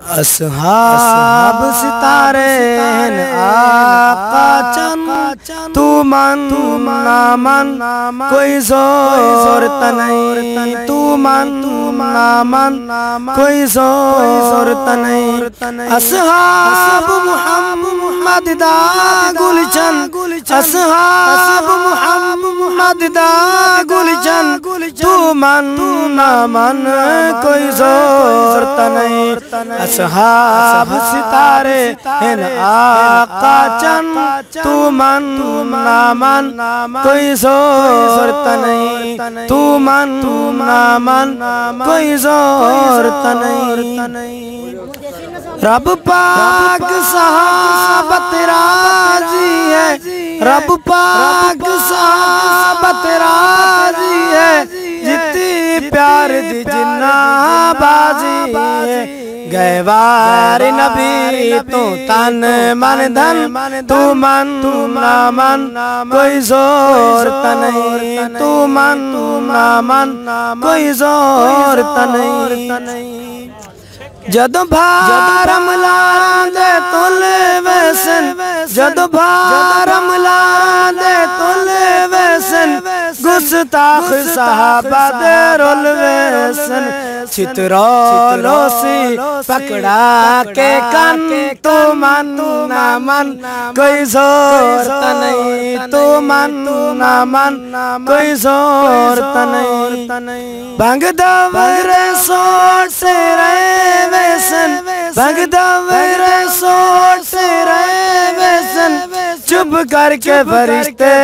असहाब सितारे आका चन तू मन ना मन कोई जोर तनई तू मन ना मन कोई जोर तनई असहाब मुहम्मद दा गुलशन असहाब मुहम्मद दा गुलशन तू मन ना मन कोई जोर तनई असहाब सितारे हैं आका चन तू मन ना मन कोई जोर तनई तू मन ना मन कोई जोर तनई रब पाक सहाबत राजी है रब पाक सहाबत राजी है जितनी प्यार दी जिन्ना बाजी है गैवार नबी तू तन मन धन तू मन ना मन कोई जोर तनई तू मन ना मन कोई जोर तनई जद भारम लांदे तुल वैसन जद भारम लांदे तुल वैसन गुस्ताख साहबा दे रोल वैसन चित्रोलो सी पकड़ा के कन तू मन ना मन कोई जोर तनई तू मन ना मन कोई जोर तनई भंग दवर सोट से रहे वैसन भंग दवर सोट से रहे वैसन चुप करके फरिश्ते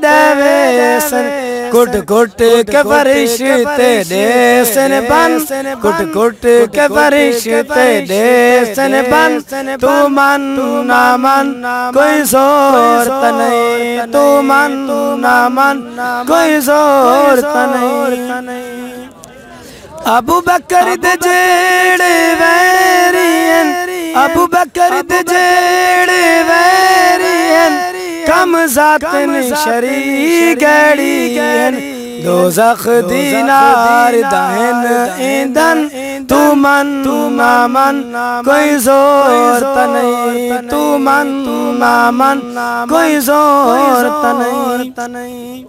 देवेसन कुट कुट के फरिश्ते देसन बन कुट कुट के फरिश्ते देसन बन तू मन ना मन कोई जोर तनई तू मन ना मन कोई जोर तनई अबू बकर दे जेड़े वैरियन अबू बकर दे जेड़े वैरियन कम जातन शरी गड़ियन दोज़ख दीनार दहन ईंधन तू मन ना मन कोई जोर तनई तू मन ना मन कोई जोर तनई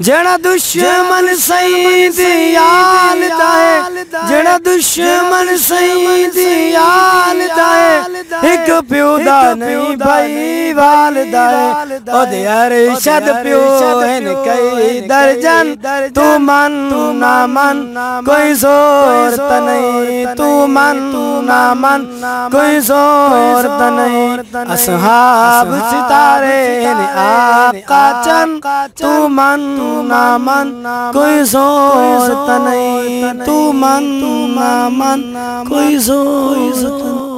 जड़ा दुश्मन सईद याल दाए जड़ा दुश्मन सईद याल दाए एक प्यो दा नहीं भाई वाल दाए ओदे अरशद प्यो हैं कई दर्जन तू मन ना मन कोई जोर तनई तू मन ना मन कोई जोर तनई असहाब सितारे आका चन तू मन ना मन कोई जोर तनई तू मन ना मन कोई जोर तनई।